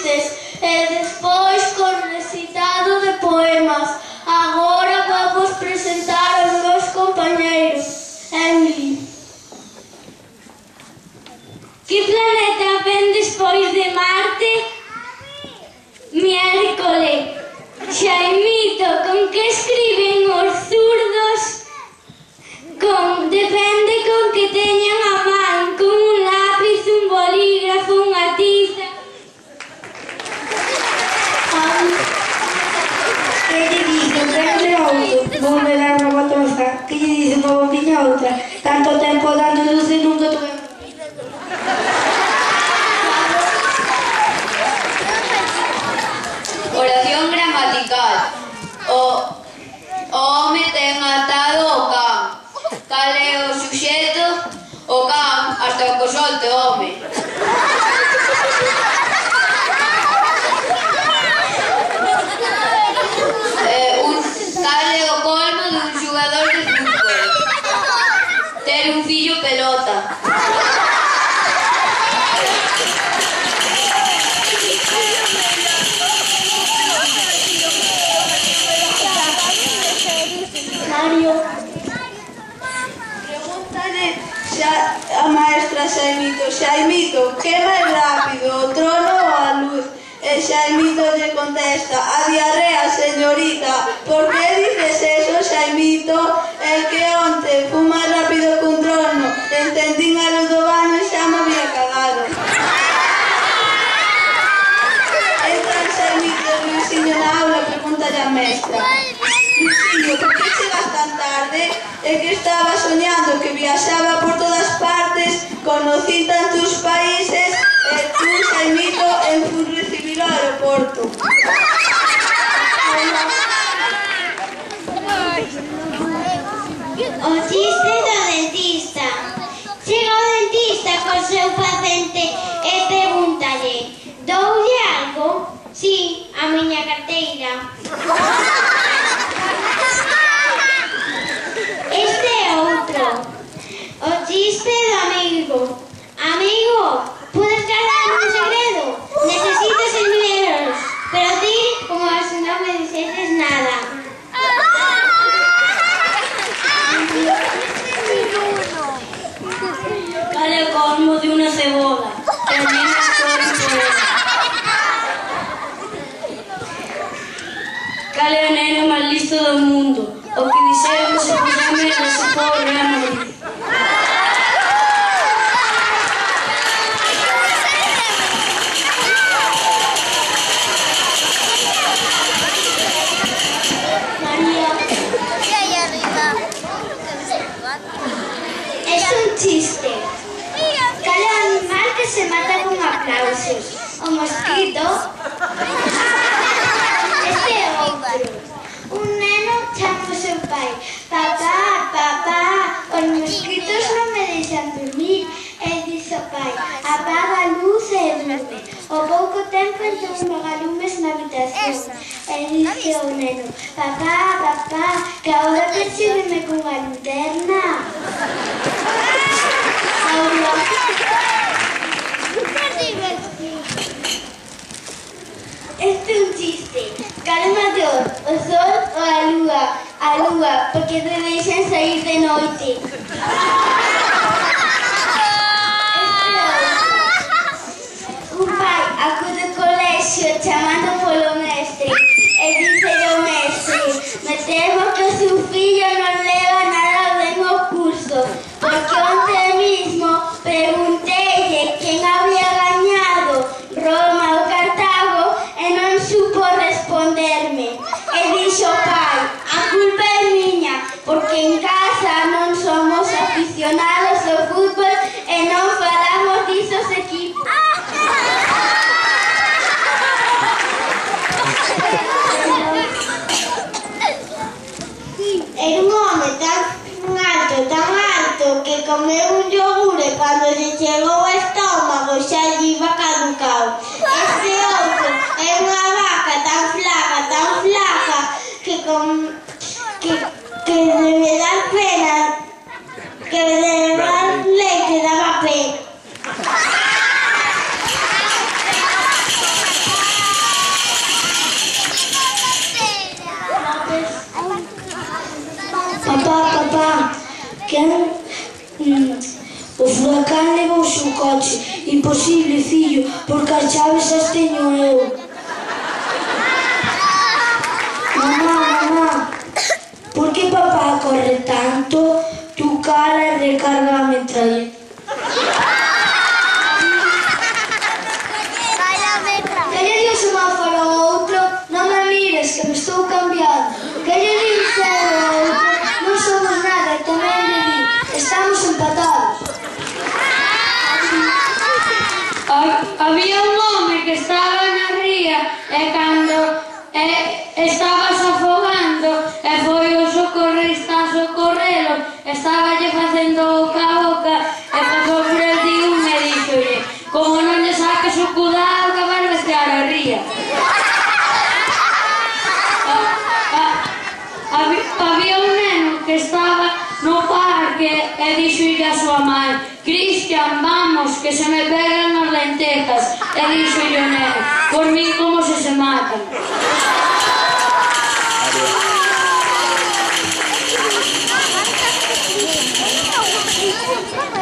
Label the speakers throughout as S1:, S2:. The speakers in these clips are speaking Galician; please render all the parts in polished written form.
S1: chistes e despois con recitado de poemas. Agora vamos presentar aos meus compañeiros. Emily. Que planeta ven despois de Marte? Miércoles. Xaimito, con que escriben os zurdos? Depende con que teñan a man, con un lápiz, un bolígrafo, unha tiza.
S2: Que lle dixen? Prende outro. Bombelar unha botosa. Que lle dixen unha bombiña a outra? Tanto tempo dando luz e nunca tuve.
S3: Oración gramatical. O home ten atado o can. Cal é o suxeto? O can, hasta que o solte o home. Cal é o colmo dun xogador de fútbol? Ter un fillo pelota.
S1: Mario.
S4: Pregúntale a maestra Xaimito: Xaimito, que é máis rápido, o trono ou a luz? E Xaimito lle contesta: a diarrea, señorita. Por que dices eso, Xaimito? É que onte fui máis rápido que un trono. Encendín a luz do baño e xa me había cagado. Entra Xaimito e Luisinho na aula e pregúntale a mestra: Luisinho, por que chegas tan tarde? É que estaba soñando que viaxaba por todas partes, conocí tantos países e tú, Xaimito, en fui recibir ao aeroporto.
S1: O chiste do dentista. Chega o dentista co seu paciente e pregúntalle: doulle algo? Si, a miña carteira. Este é outro. O chiste do amigo. Amigo, podes guardar un segredo? Necesito 6.000 euros. Pero ti, como se non me dices nada.
S2: Cal é o colmo de unha cebola? Termina todo un poema. Cal é o neno máis listo do mundo? O que dixeron que se puxame nese pobre amor.
S1: Es un chiste. Cada animal que se mata con aplausos. O mosquito. Este é outro. Un neno chama ao seu pai: papá, papá, os mosquitos non me deixan dormir. E dice o pai: apaga a luz e durme. Ao pouco tempo entrou un vagalumes na habitación. E dice o neno: papá, papá, que agora persígueme cunha linterna. Este é un chiste. Cal é maior, o sol ou a lúa? A lúa, porque te deixan sair de noite. Un pai acude ao colexio chamando polo mestre e dice ao mestre: me temo que o seu fillo non leva nada ben o curso, porque onte mismo pregunteille quen había gañado, Roma ou Cartago, e non supo responderme. E dixo o pai: a culpa é miña, porque en casa non somos aficionados ao fútbol e non falamos disos equipos. Era un home tan alto, que comeu un yogur e cando se chegou ao estómago xa lle iba caducado. Este outro é unha vaca tan flaca, que debe dar pena, que debe dar leite daba pena.
S2: coche. Imposible, fillo, porque as chaves as teño eu. Mamá, por que papá corre tanto? Tu cara recarga a metralleta.
S1: Que lle di o semáforo ao outro? Non me mires, que me estou cambiando. Que lle di o cero ao outro? Non somos nada, e tamén lle di. Estamos empatados.
S5: Había un home que estaba na ría e cando estabas afogando e foi o socorrista a socorrelo, estaballe facendo boca a boca e pasou por el di un e dixolle: como non lle saques o cu da auga, vas bestear a ría. Había un neno que estaba no parque e dixolle a súa mãe: Cristian, vamos, que se me pegan as lentejas. E dixolle o neno: por mí como se matan.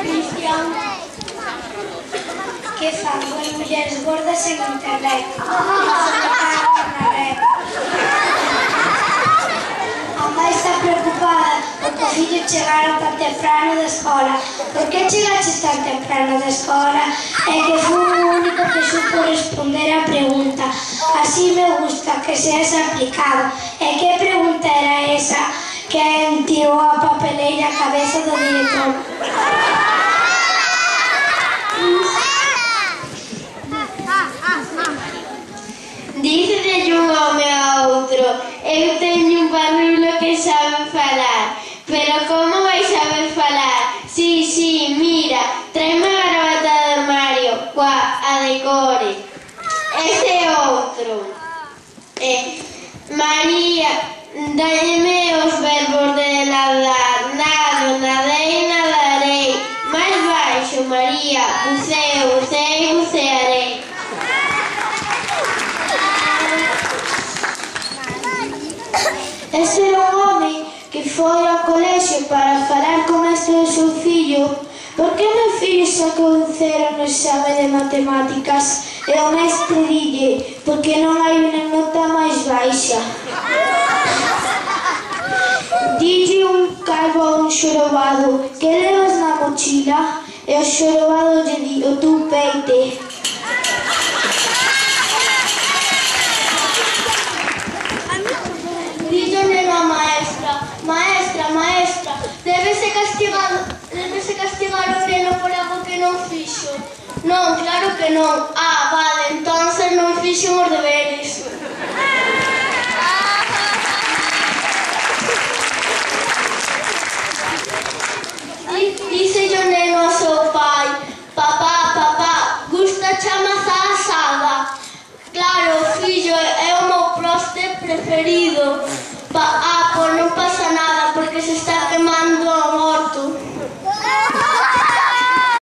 S1: Cristian, que fan con mulleres gordas en internet? A mãe está preocupada porque o fillo chegara tan temprano da escola. Por que chegaches tan temprano da escola? É que fui o único que supo responder a pregunta. Así me gusta que seas aplicado. E que pregunta era esa? Quen tirou a papeleira a cabeza do director?
S6: Dícelle un home a outro: eu teño un barrulo que sabe falar. Pero como vai saber falar? Sí, mira, traeme a gravata do armario, coa a de core. Ese outro: María, dálleme os verbos de nadar. Nado, nadei, nadarei. Máis baixo, María, buceo, bucei, bucearei.
S1: Ese era un home que foi ao colexio para falar con este do seu fillo. Por que meu fillo sacou un cero no exame de matemáticas? E o mestre dille: porque non hai unha nota máis baixa. Dille un calvo a un xorobado: que levas na mochila? E o xorobado lle di: o teu peite. Dille neno a maestra: maestra, débese castigar o neno por algo que non fixo. Non, claro que non. Ah, vale, entonces non fixo os deberes. Dice o neno ao seu pai: papá, gusta a maza asada? Claro, fillo, é o meu postre preferido.